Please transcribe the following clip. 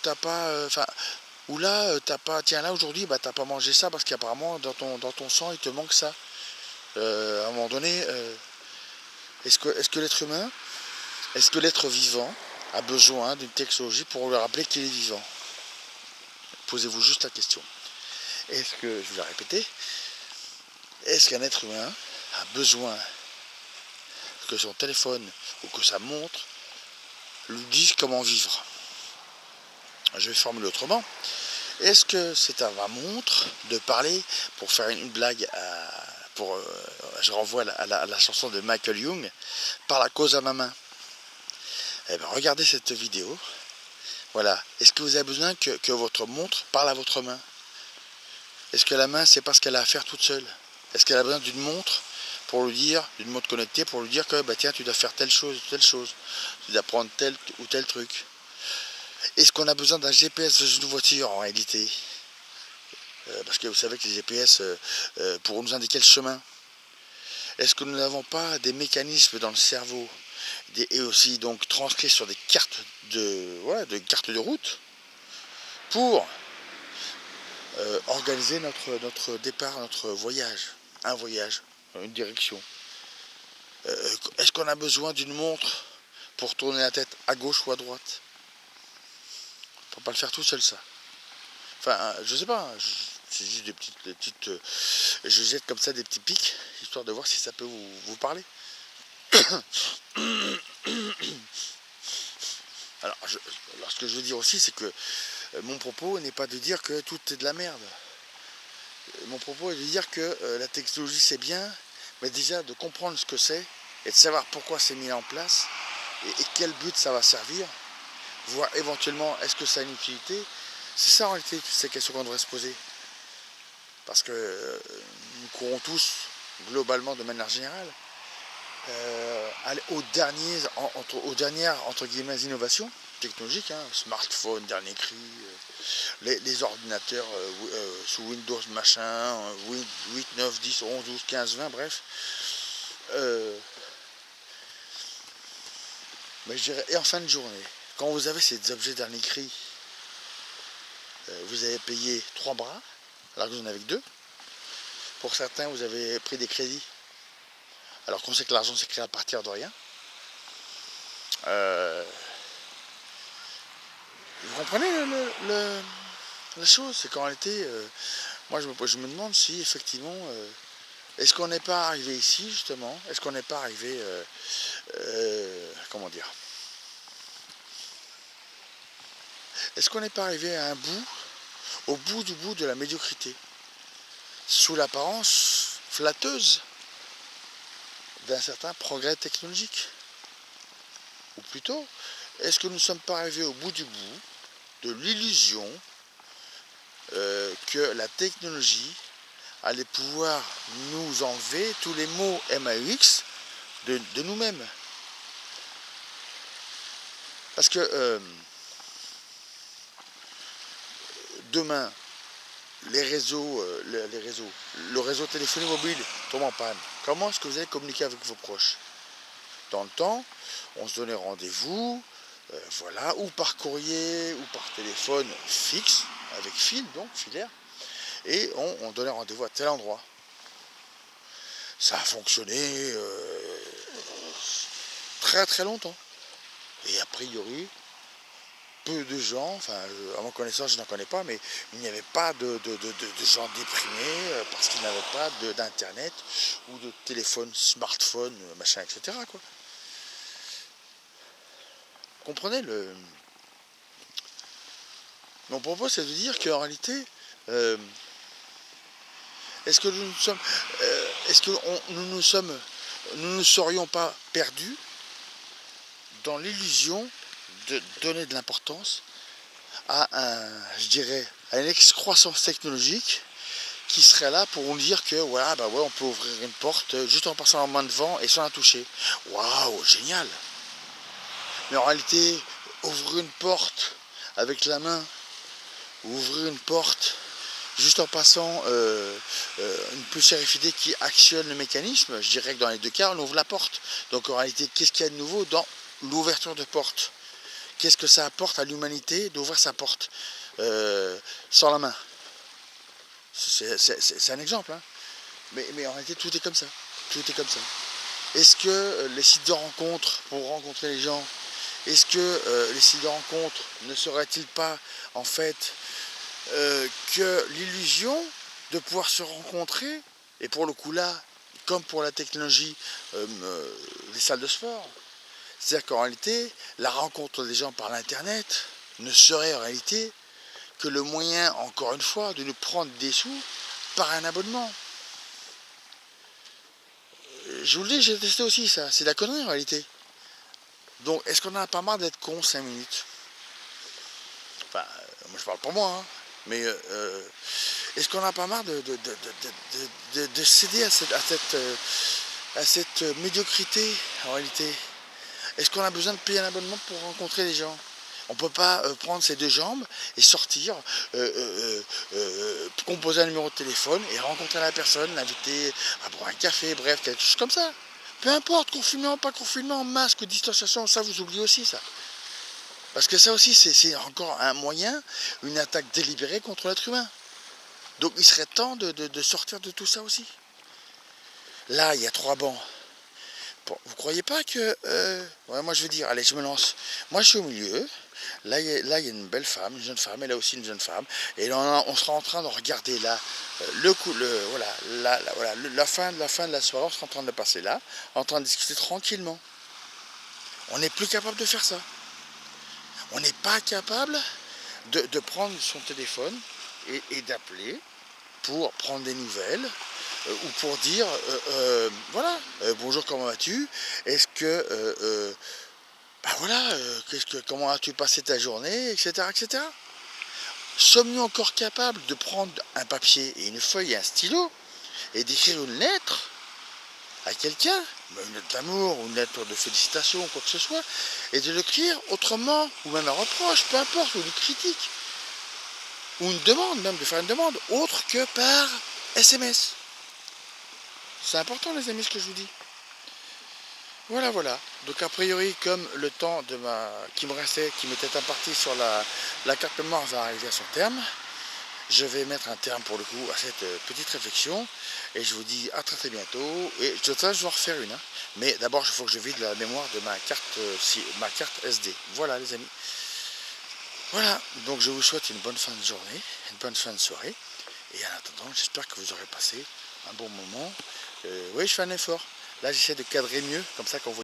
t'as pas, enfin, ou là, t'as pas, tiens là aujourd'hui, bah t'as pas mangé ça parce qu'apparemment dans ton sang il te manque ça. À un moment donné, est-ce que l'être vivant a besoin d'une technologie pour lui rappeler qu'il est vivant? Posez-vous juste la question. Est-ce que, je vais la répéter, est-ce qu'un être humain a besoin que son téléphone ou que sa montre lui dise comment vivre? Je vais formuler autrement. Est-ce que c'est à ma montre de parler pour faire une blague je renvoie à la chanson de Michael Young, par la cause à ma main? Eh bien, regardez cette vidéo. Voilà. Est-ce que vous avez besoin que votre montre parle à votre main? Est-ce que la main, c'est pas ce qu'elle a à faire toute seule? Est-ce qu'elle a besoin d'une montre pour lui dire, d'une montre connectée pour lui dire que bah tiens, tu dois faire telle chose, tu dois prendre tel ou tel truc? Est-ce qu'on a besoin d'un GPS dans une voiture en réalité? Parce que vous savez que les GPS pourront nous indiquer le chemin. Est-ce que nous n'avons pas des mécanismes dans le cerveau et aussi donc transcrits sur des cartes de route pour organiser notre départ, notre voyage, un voyage, une direction? Est-ce qu'on a besoin d'une montre pour tourner la tête à gauche ou à droite? Faut pas le faire tout seul, ça. Enfin, je sais pas, c'est juste je jette comme ça des petits pics, histoire de voir si ça peut vous parler. Alors, ce que je veux dire aussi, c'est que mon propos n'est pas de dire que tout est de la merde. Mon propos est de dire que la technologie c'est bien, mais déjà de comprendre ce que c'est et de savoir pourquoi c'est mis en place et quel but ça va servir, voire éventuellement est-ce que ça a une utilité. C'est ça en réalité toutes ces questions qu'on devrait se poser. Parce que nous courons tous, globalement de manière générale, aux dernières entre guillemets innovations technologiques, hein, smartphone, dernier cri, les ordinateurs sous Windows machin, 8, 9, 10, 11, 12, 15, 20, bref. Mais je dirais, et en fin de journée, quand vous avez ces objets dernier cri, vous avez payé 3 bras, alors que vous en avez que 2. Pour certains, vous avez pris des crédits, alors qu'on sait que l'argent s'est créé à partir de rien. Vous comprenez la chose? C'est qu'en réalité, moi je me demande si effectivement, est-ce qu'on n'est pas arrivé ici justement? Est-ce qu'on n'est pas arrivé, comment dire? Est-ce qu'on n'est pas arrivé à au bout de la médiocrité, sous l'apparence flatteuse d'un certain progrès technologique? Ou plutôt, est-ce que nous ne sommes pas arrivés au bout de l'illusion que la technologie allait pouvoir nous enlever tous les mots MAUX de nous-mêmes? Parce que demain, le réseau téléphonique mobile tombe en panne. Comment est-ce que vous allez communiquer avec vos proches? Dans le temps, on se donnait rendez-vous, voilà, ou par courrier, ou par téléphone fixe, avec fil, donc filaire, et on donnait rendez-vous à tel endroit. Ça a fonctionné très très longtemps. Et a priori, peu de gens, enfin à ma connaissance je n'en connais pas, mais il n'y avait pas de gens déprimés parce qu'ils n'avaient pas d'internet ou de téléphone, smartphone, machin, etc. quoi. Comprenez mon propos, c'est de dire qu'en réalité, est-ce que nous ne serions pas perdus dans l'illusion de donner de l'importance à à une excroissance technologique qui serait là pour nous dire que voilà, bah ouais, on peut ouvrir une porte juste en passant en main devant et sans la toucher. Waouh, génial! Mais en réalité, ouvrir une porte avec la main, ou ouvrir une porte juste en passant une poussière RFID qui actionne le mécanisme, je dirais que dans les deux cas, on ouvre la porte. Donc en réalité, qu'est-ce qu'il y a de nouveau dans l'ouverture de porte? qu'est-ce que ça apporte à l'humanité d'ouvrir sa porte sans la main. C'est un exemple, hein. Mais en réalité, tout est comme ça. Tout est comme ça. Est-ce que les sites de rencontres, pour rencontrer les gens, est-ce que les sites de rencontres ne seraient-ils pas, en fait, que l'illusion de pouvoir se rencontrer, et pour le coup là, comme pour la technologie, les salles de sport, c'est-à-dire qu'en réalité, la rencontre des gens par l'internet ne serait en réalité que le moyen, encore une fois, de nous prendre des sous par un abonnement. Je vous le dis, j'ai testé aussi ça, c'est de la connerie en réalité. Donc, est-ce qu'on n'a pas marre d'être con 5 minutes? Enfin, moi je parle pour moi, hein, mais est-ce qu'on n'a pas marre de céder à cette médiocrité en réalité? Est-ce qu'on a besoin de payer un abonnement pour rencontrer les gens? On ne peut pas prendre ses deux jambes et sortir, composer un numéro de téléphone et rencontrer la personne, l'inviter à boire un café, bref, quelque chose comme ça. Peu importe, confinement, pas confinement, masque, distanciation, ça vous oubliez aussi ça. Parce que ça aussi, c'est encore un moyen, une attaque délibérée contre l'être humain. Donc il serait temps de sortir de tout ça aussi. Là, il y a 3 bancs. Bon, vous croyez pas que... ouais, moi je veux dire, allez, je me lance. Moi je suis au milieu. Là, il y a une belle femme, une jeune femme, et là aussi une jeune femme. Et là, on sera en train de regarder là, la fin de la soirée, on sera en train de passer là, en train de discuter tranquillement. On n'est plus capable de faire ça. On n'est pas capable de prendre son téléphone et d'appeler pour prendre des nouvelles ou pour dire voilà, bonjour, comment vas-tu, est-ce que bah voilà, comment as-tu passé ta journée, etc. Sommes-nous encore capables de prendre un papier et une feuille et un stylo et d'écrire une lettre à quelqu'un, une lettre d'amour ou une lettre de félicitations ou quoi que ce soit, et de l'écrire autrement, ou même un reproche, peu importe, ou une critique, ou une demande, même de faire une demande, autre que par SMS. C'est important les amis ce que je vous dis. Voilà, voilà. Donc a priori, comme le temps qui me restait, qui m'était imparti sur la carte mémoire va arriver à son terme, je vais mettre un terme pour le coup à cette petite réflexion. Et je vous dis à très très bientôt. Et de ça, je vais en refaire une. Hein. Mais d'abord, il faut que je vide la mémoire de ma carte SD. Voilà les amis. Voilà. Donc je vous souhaite une bonne fin de journée, une bonne fin de soirée. Et en attendant, j'espère que vous aurez passé un bon moment. Oui, je fais un effort. Là, j'essaie de cadrer mieux, comme ça quand vous